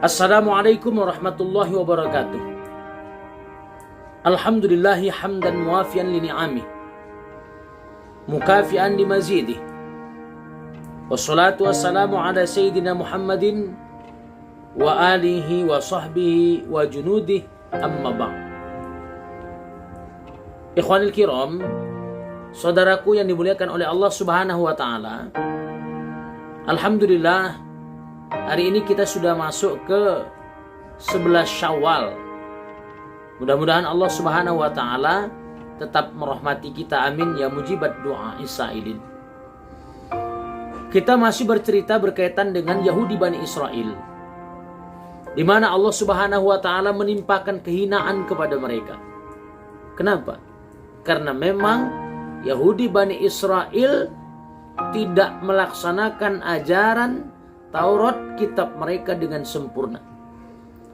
Assalamualaikum warahmatullahi wabarakatuh. Alhamdulillahi hamdan muafian li ni'amih, mukafian li mazidih. Wassalatu wassalamu ala sayyidina Muhammadin wa alihi wa sahbihi wa junudih, amma ba'd. Ikhwanil kiram, saudaraku yang dimuliakan oleh Allah Subhanahu wa taala. Alhamdulillah, hari ini kita sudah masuk ke 11 Syawal. Mudah-mudahan Allah Subhanahu wa taala tetap merahmati kita, amin ya mujibat doa isailin. Kita masih bercerita berkaitan dengan Yahudi Bani Israel, di mana Allah Subhanahu wa taala menimpakan kehinaan kepada mereka. Kenapa? Karena memang Yahudi Bani Israel tidak melaksanakan ajaran Taurat, kitab mereka dengan sempurna.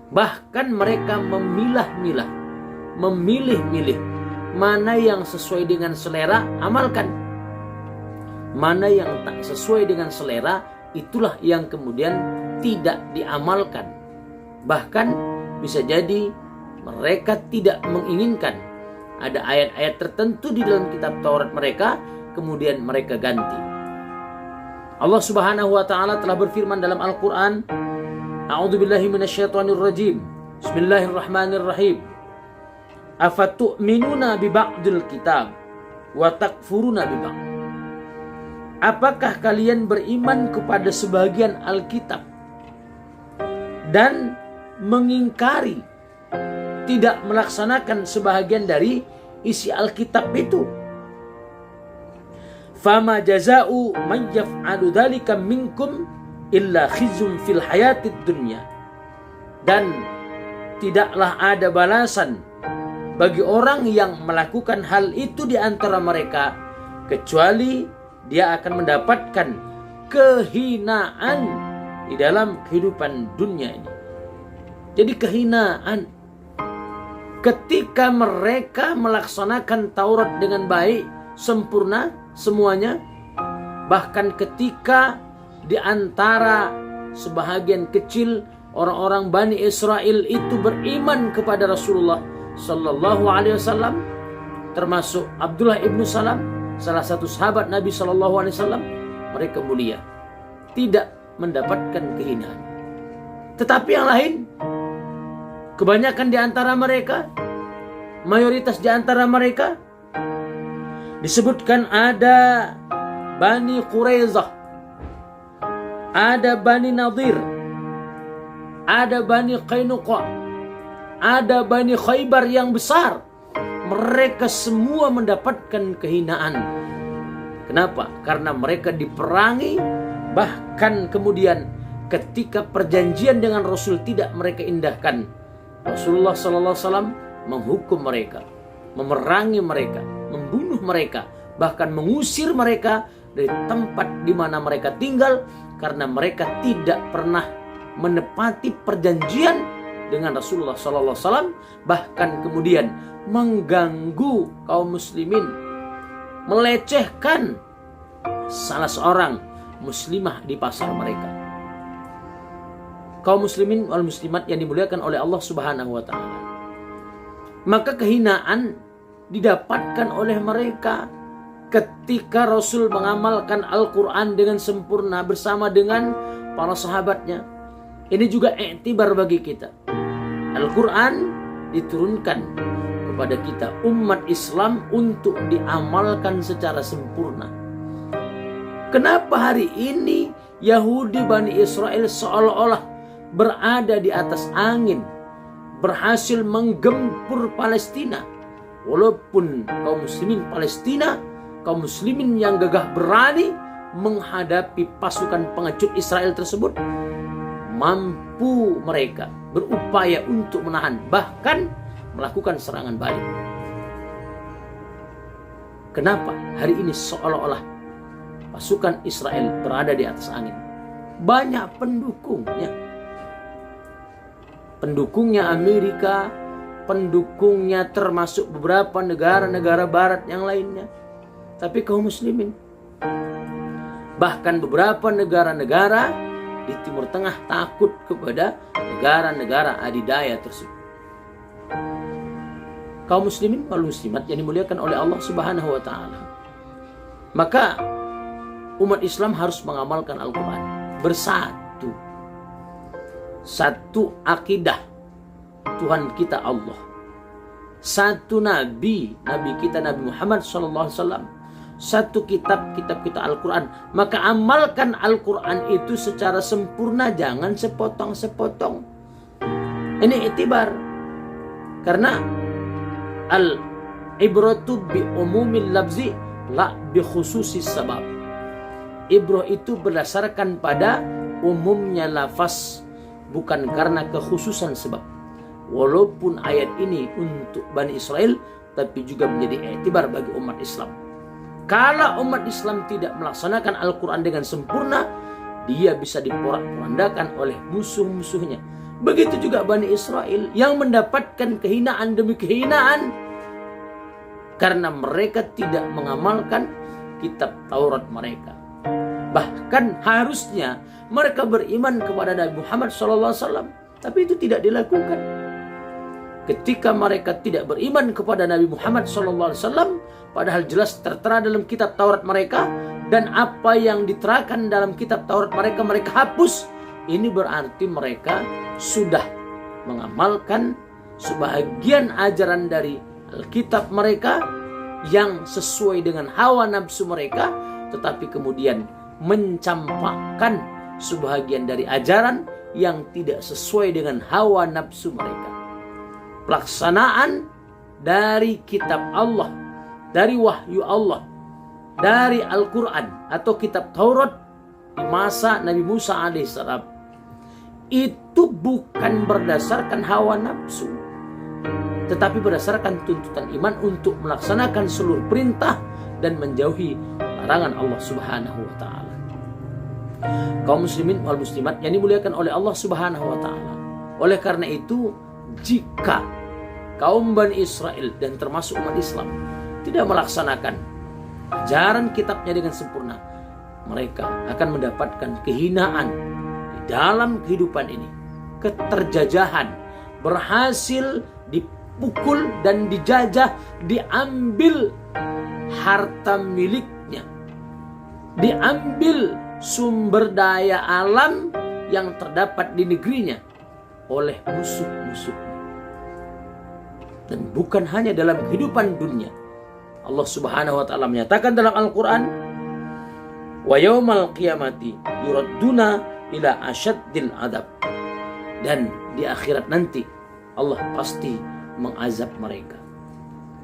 Bahkan mereka memilah-milah, memilih-milih mana yang sesuai dengan selera, amalkan. Mana yang tak sesuai dengan selera, itulah yang kemudian tidak diamalkan. Bahkan bisa jadi mereka tidak menginginkan ada ayat-ayat tertentu di dalam kitab Taurat mereka, kemudian mereka ganti. Allah Subhanahu wa taala telah berfirman dalam Al-Qur'an, A'udzubillahi minasyaitonir rajim. Bismillahirrahmanirrahim. Afatu'minuna bi ba'dil kitab wa takfuruna bi ba'd. Apakah kalian beriman kepada sebagian Alkitab dan mengingkari, tidak melaksanakan sebahagian dari isi Alkitab itu? Fama jaza'u man yaf'alu dzalika minkum illa khizyun fil hayatid dunya. Dan tidaklah ada balasan bagi orang yang melakukan hal itu di antara mereka, kecuali dia akan mendapatkan kehinaan di dalam kehidupan dunia ini. Jadi kehinaan ketika mereka melaksanakan Taurat dengan baik, sempurna semuanya, bahkan ketika di antara sebahagian kecil orang-orang Bani Israel itu beriman kepada Rasulullah Sallallahu Alaihi Wasallam, termasuk Abdullah ibnu Salam, salah satu sahabat Nabi Sallallahu Alaihi Wasallam, mereka mulia, tidak mendapatkan kehinaan. Tetapi yang lain, kebanyakan di antara mereka, mayoritas di antara mereka, disebutkan ada Bani Quraizah, ada Bani Nadir, ada Bani Qainuqa, ada Bani Khaybar yang besar. Mereka semua mendapatkan kehinaan. Kenapa? Karena mereka diperangi, bahkan kemudian ketika perjanjian dengan Rasul tidak mereka indahkan. Rasulullah SAW menghukum mereka, memerangi mereka, membunuh mereka, bahkan mengusir mereka dari tempat di mana mereka tinggal, karena mereka tidak pernah menepati perjanjian dengan Rasulullah SAW, bahkan kemudian mengganggu kaum muslimin, melecehkan salah seorang muslimah di pasar mereka. Kaum muslimin wal muslimat yang dimuliakan oleh Allah Subhanahu wa taala. Maka kehinaan didapatkan oleh mereka ketika Rasul mengamalkan Al-Quran dengan sempurna bersama dengan para sahabatnya. Ini juga iktibar bagi kita. Al-Quran diturunkan kepada kita umat Islam untuk diamalkan secara sempurna. Kenapa hari ini Yahudi Bani Israel seolah-olah berada di atas angin, berhasil menggempur Palestina? Walaupun kaum muslimin Palestina, kaum muslimin yang gagah berani menghadapi pasukan pengecut Israel tersebut, mampu mereka berupaya untuk menahan, bahkan melakukan serangan balik. Kenapa hari ini seolah-olah pasukan Israel berada di atas angin? Banyak pendukungnya. Pendukungnya Amerika, pendukungnya termasuk beberapa negara-negara barat yang lainnya. Tapi kaum muslimin, bahkan beberapa negara-negara di di Timur Tengah takut kepada negara-negara adidaya tersebut. Kaum muslimin wal muslimat yang dimuliakan oleh Allah Subhanahu wa taala. Maka umat Islam harus mengamalkan Al-Qur'an bersatu. Satu akidah Tuhan kita Allah. Satu nabi kita Nabi Muhammad SAW. Satu kitab kita Al-Quran. Maka amalkan Al-Quran itu secara sempurna, jangan sepotong-sepotong. Ini iktibar. Karena al-ibratu bi umumil labzi la bi khususis sabab. Ibrah itu berdasarkan pada umumnya lafaz, bukan karena kekhususan sebab. Walaupun ayat ini untuk Bani Israel, tapi juga menjadi iktibar bagi umat Islam. Kalau umat Islam tidak melaksanakan Al-Quran dengan sempurna, dia bisa diporak-porandakan oleh musuh-musuhnya. Begitu juga Bani Israel yang mendapatkan kehinaan demi kehinaan karena mereka tidak mengamalkan kitab Taurat mereka. Bahkan harusnya mereka beriman kepada Nabi Muhammad SAW, tapi itu tidak dilakukan. Ketika mereka tidak beriman kepada Nabi Muhammad SAW, padahal jelas tertera dalam kitab Taurat mereka, dan apa yang diterangkan dalam kitab Taurat mereka, mereka hapus. Ini berarti mereka sudah mengamalkan sebahagian ajaran dari Alkitab mereka yang sesuai dengan hawa nafsu mereka, tetapi kemudian mencampakkan sebahagian dari ajaran yang tidak sesuai dengan hawa nafsu mereka. Pelaksanaan dari kitab Allah, dari wahyu Allah, dari Al-Quran atau kitab Taurat di masa Nabi Musa alaihissalam, itu bukan berdasarkan hawa nafsu, tetapi berdasarkan tuntutan iman untuk melaksanakan seluruh perintah dan menjauhi larangan Allah Subhanahu wa taala. Kaum muslimin wal muslimat yang dimuliakan oleh Allah Subhanahu wa taala. Oleh karena itu, jika kaum Bani Israel dan termasuk umat Islam tidak melaksanakan ajaran kitabnya dengan sempurna, mereka akan mendapatkan kehinaan di dalam kehidupan ini, keterjajahan, berhasil dipukul dan dijajah, diambil harta miliknya, diambil sumber daya alam yang terdapat di negerinya oleh musuh-musuhnya. Dan bukan hanya dalam kehidupan dunia. Allah Subhanahu wa taala menyatakan dalam Al-Qur'an, wa yaumal qiyamati yuradduna ila asyaddil adab. Dan di akhirat nanti Allah pasti mengazab mereka.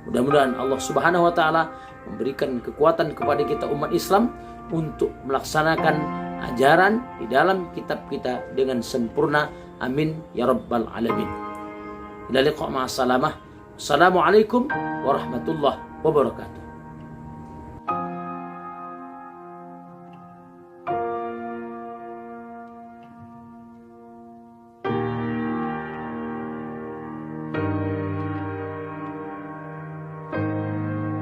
Mudah-mudahan Allah Subhanahu wa taala memberikan kekuatan kepada kita umat Islam untuk melaksanakan ajaran di dalam kitab kita dengan sempurna. Amin ya rabbal alamin. Ila liqa' ma'as salamah. Assalamualaikum warahmatullahi wabarakatuh.